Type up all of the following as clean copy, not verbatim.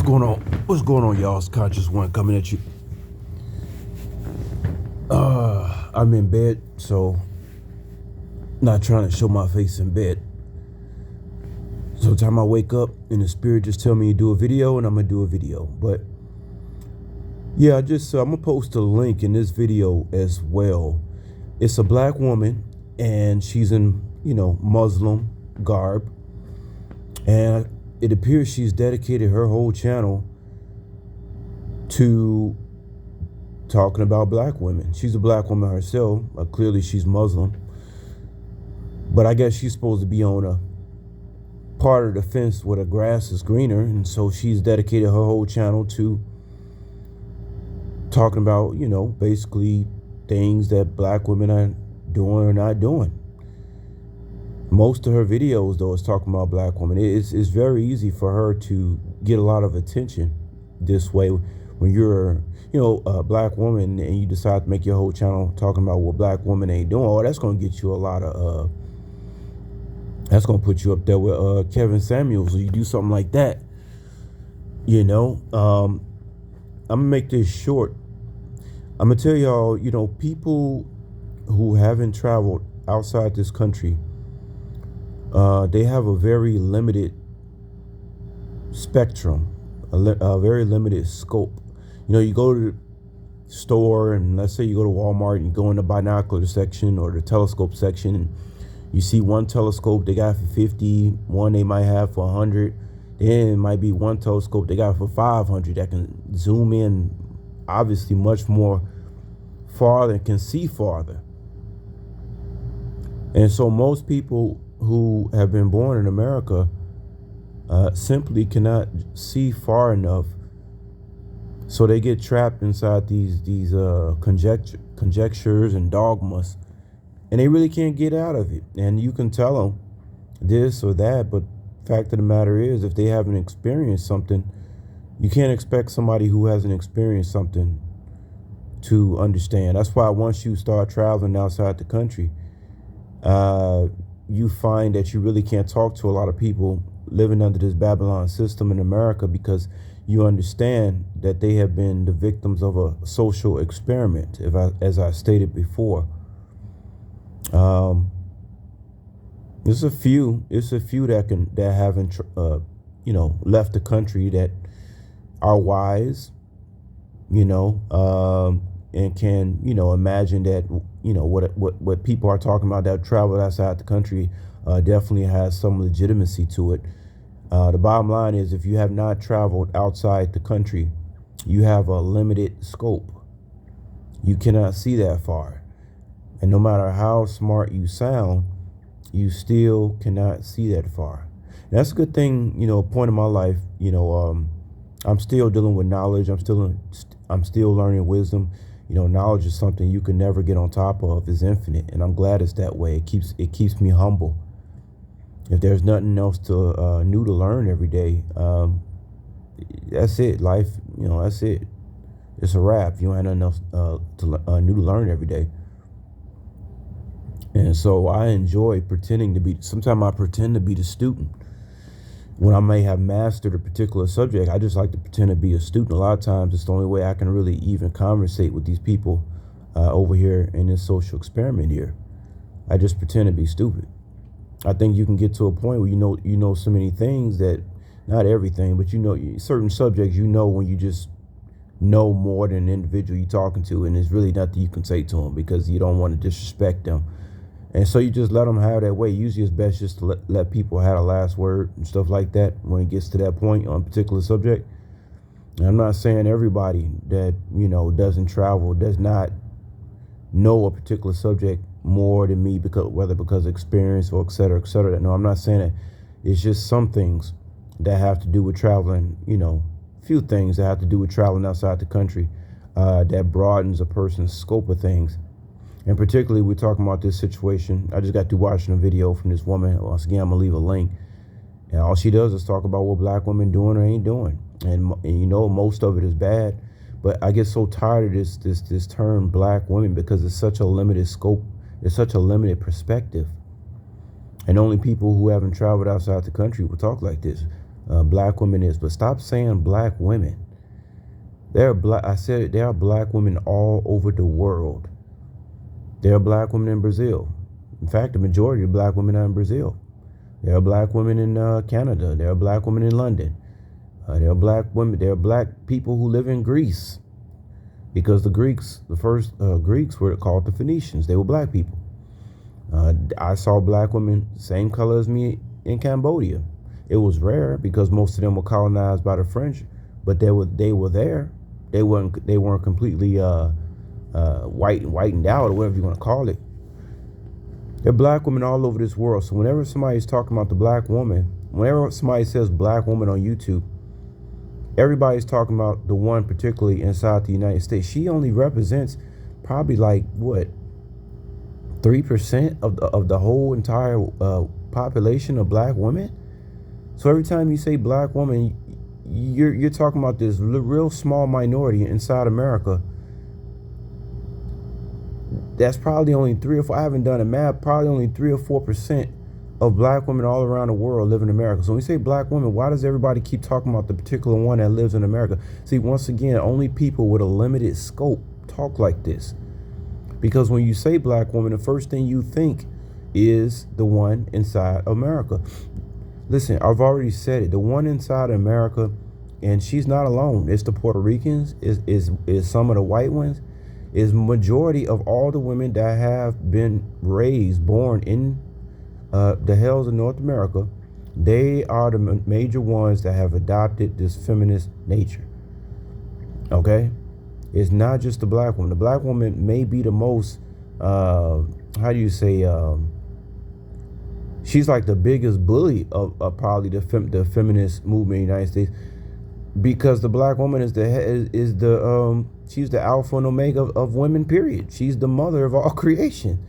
going on? What's going on, y'all? It's Conscious One coming at you. I'm in bed, so not trying to show my face in bed. So time I wake up and the spirit just tell me to do a video, and I'm gonna do a video. But yeah, I'm gonna post a link in this video as well. It's a black woman, and she's in Muslim garb, and it appears she's dedicated her whole channel to talking about black women. She's a black woman herself. Clearly she's Muslim. But I guess she's supposed to be on a part of the fence where the grass is greener. And so she's dedicated her whole channel to talking about, basically things that black women are doing or not doing. Most of her videos, though, is talking about black women. It's very easy for her to get a lot of attention this way. When you're, a black woman and you decide to make your whole channel talking about what black women ain't doing, that's going to get you a lot of, that's going to put you up there with Kevin Samuels. Or you do something like that, I'm going to make this short. I'm going to tell y'all, people who haven't traveled outside this country, they have a very limited spectrum, a very limited scope. You go to the store, and let's say you go to Walmart and you go in the binocular section or the telescope section, and you see one telescope they got for 50, one they might have for 100. Then it might be one telescope they got for 500 that can zoom in obviously much more farther and can see farther. And so most people who have been born in America simply cannot see far enough, so they get trapped inside these conjectures and dogmas, and they really can't get out of it. And you can tell them this or that, but fact of the matter is, if they haven't experienced something, you can't expect somebody who hasn't experienced something to understand. That's why once you start traveling outside the country, you find that you really can't talk to a lot of people living under this Babylon system in America, because you understand that they have been the victims of a social experiment, as I stated before. It's a few that haven't left the country that are wise, and can imagine that what people are talking about that travel outside the country definitely has some legitimacy to it. The bottom line is, if you have not traveled outside the country, you have a limited scope. You cannot see that far. And no matter how smart you sound, you still cannot see that far. And that's a good thing, a point in my life. I'm still dealing with knowledge. I'm still learning wisdom. Knowledge is something you can never get on top of. It's infinite. And I'm glad it's that way. It keeps me humble. If there's nothing else new to learn every day, that's it. Life, that's it. It's a wrap. You don't have nothing else new to learn every day. And so I enjoy pretending to be. Sometimes I pretend to be the student. When I may have mastered a particular subject, I just like to pretend to be a student. A lot of times it's the only way I can really even conversate with these people over here in this social experiment here. I just pretend to be stupid. I think you can get to a point where you know so many things that, not everything, but certain subjects, when you just know more than the individual you're talking to, and there's really nothing you can say to them because you don't want to disrespect them. And so you just let them have that way. Usually it's best just to let people have the last word and stuff like that when it gets to that point on a particular subject. And I'm not saying everybody that, doesn't travel, does not know a particular subject more than me, because of experience or et cetera, et cetera. No, I'm not saying that. It's just some things that have to do with traveling, few things that have to do with traveling outside the country that broadens a person's scope of things. And particularly, we're talking about this situation. I just got through watching a video from this woman. Once again, I'm going to leave a link. And all she does is talk about what black women doing or ain't doing. And most of it is bad. But I get so tired of this term black women, because it's such a limited scope. It's such a limited perspective. And only people who haven't traveled outside the country will talk like this. Black women is. But stop saying black women. I said there are black women all over the world. There are black women in Brazil. In fact, the majority of black women are in Brazil. There are black women in Canada. There are black women in London. There are black women. There are black people who live in Greece, because the first Greeks were called the Phoenicians. They were black people. I saw black women same color as me in Cambodia. It was rare because most of them were colonized by the French, but they were there. They weren't completely whitened out, or whatever you want to call it. There are black women all over this world. So whenever somebody's talking about the black woman, whenever somebody says black woman on YouTube, everybody's talking about the one particularly inside the United States. She only represents probably like what, 3% of the whole entire population of black women. So every time you say black woman, you're talking about this real small minority inside America. That's probably only 3 or 4. I haven't done a math. Probably only 3 or 4% of black women all around the world live in America. So when we say black women, why does everybody keep talking about the particular one that lives in America? See, once again, only people with a limited scope talk like this. Because when you say black woman, the first thing you think is the one inside America. Listen, I've already said it. The one inside America, and she's not alone. It's the Puerto Ricans, is some of the white ones, is majority of all the women that have been born in the hells of North America. They are the major ones that have adopted this feminist nature. Okay? It's not just the black woman. The black woman may be the most, she's like the biggest bully of probably the feminist movement in the United States, because the black woman she's the alpha and omega of women, period. She's the mother of all creation.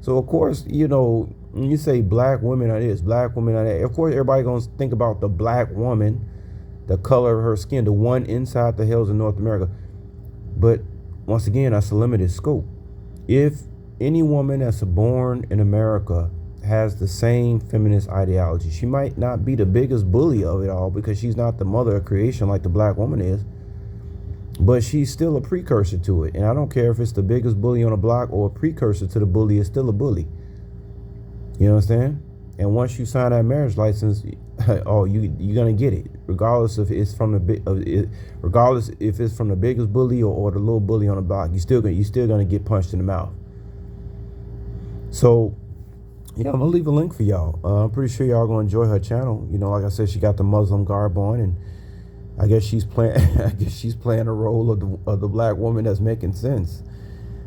So of course, when you say black women are this, black women are that, of course everybody gonna think about the black woman, the color of her skin, the one inside the hills of North America. But once again, that's a limited scope. If any woman that's born in America has the same feminist ideology, she might not be the biggest bully of it all, because she's not the mother of creation like the black woman is, but she's still a precursor to it. And I don't care if it's the biggest bully on the block or a precursor to the bully, it's still a bully. You know what I'm saying? And once you sign that marriage license, you're gonna get it, regardless if it's from regardless if it's from the biggest bully or the little bully on the block. You're still gonna get punched in the mouth. So yeah, I'm gonna leave a link for y'all. I'm pretty sure y'all gonna enjoy her channel. Like I said, she got the Muslim garb on, and I guess she's playing a role of the black woman that's making sense.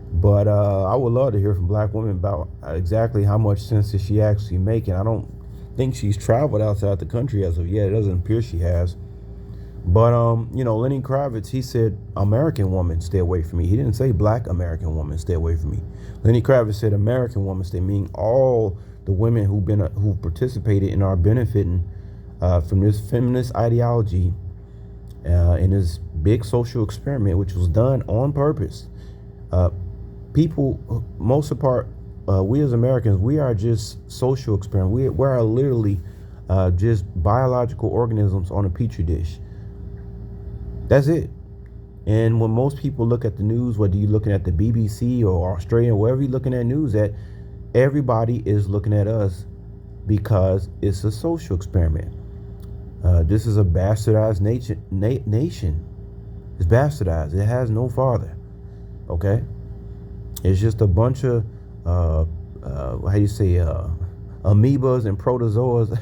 But I would love to hear from black women about exactly how much sense is she actually making. I don't think she's traveled outside the country as of yet. It doesn't appear she has. But Lenny Kravitz, he said American woman, stay away from me. He didn't say black American woman, stay away from me. Lenny Kravitz said American woman, meaning all the women who participated in our benefiting from this feminist ideology in this big social experiment, which was done on purpose. People, most of the part, we as Americans, we are just social experiments. We are literally just biological organisms on a petri dish. That's it. And when most people look at the news, whether you're looking at the BBC or Australia, wherever you're looking at news at, everybody is looking at us because it's a social experiment. This is a bastardized nation. It's bastardized. It has no father. Okay? It's just a bunch of, amoebas and protozoas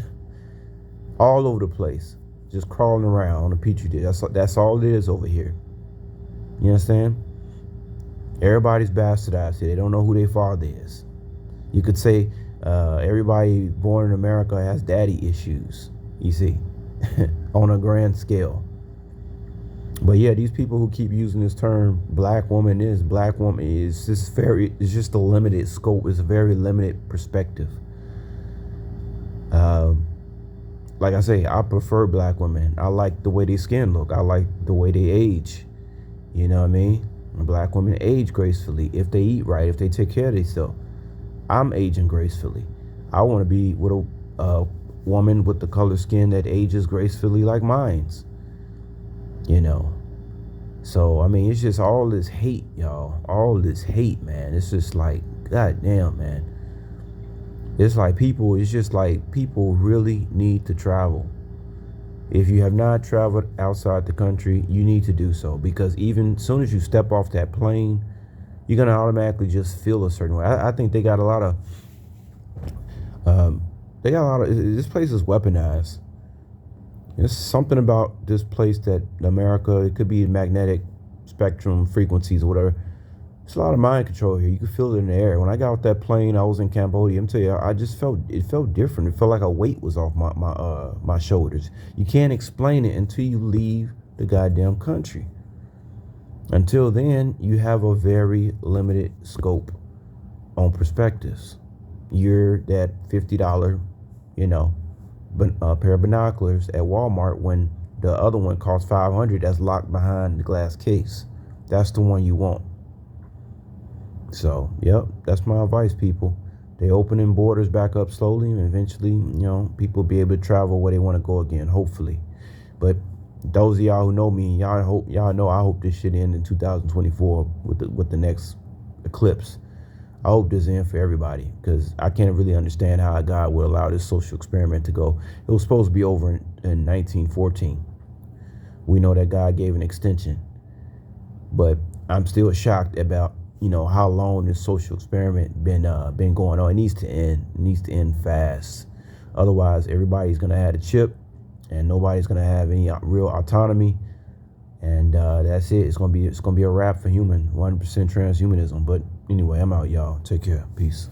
all over the place, just crawling around on a petri dish. That's all it is over here. You understand? Everybody's bastardized here. They don't know who their father is. You could say everybody born in America has daddy issues, you see, on a grand scale. But yeah, these people who keep using this term, black woman is, black woman is, it's just a limited scope. It's a very limited perspective. Like I say, I prefer black women. I like the way their skin look. I like the way they age. You know what I mean? Black women age gracefully if they eat right, if they take care of themselves. I'm aging gracefully. I want to be with woman with the color skin that ages gracefully like mine's, you know. So, I mean, it's just all this hate, y'all. All this hate, man. It's just like, God damn, man. It's just like people really need to travel. If you have not traveled outside the country, you need to do so, because even as soon as you step off that plane, you're going to automatically just feel a certain way. I think they got a lot of, this place is weaponized. There's something about this place that America, it could be magnetic spectrum frequencies or whatever. It's a lot of mind control here. You can feel it in the air. When I got off that plane, I was in Cambodia. I'm telling you, I just it felt different. It felt like a weight was off my shoulders. You can't explain it until you leave the goddamn country. Until then, you have a very limited scope on perspectives. You're that $50, pair of binoculars at Walmart when the other one costs $500. That's locked behind the glass case. That's the one you want. So, yep, that's my advice, people. They're opening borders back up slowly, and eventually, people will be able to travel where they want to go again, hopefully. But those of y'all who know me, I hope this shit ends in 2024 with the next eclipse. I hope this ends for everybody, because I can't really understand how God would allow this social experiment to go. It was supposed to be over in 1914. We know that God gave an extension, but I'm still shocked about how long this social experiment been going on. It needs to end. It needs to end fast. Otherwise, everybody's gonna have a chip, and nobody's gonna have any real autonomy. And that's it. It's gonna be a wrap for 100% transhumanism. But anyway, I'm out, y'all. Take care. Peace.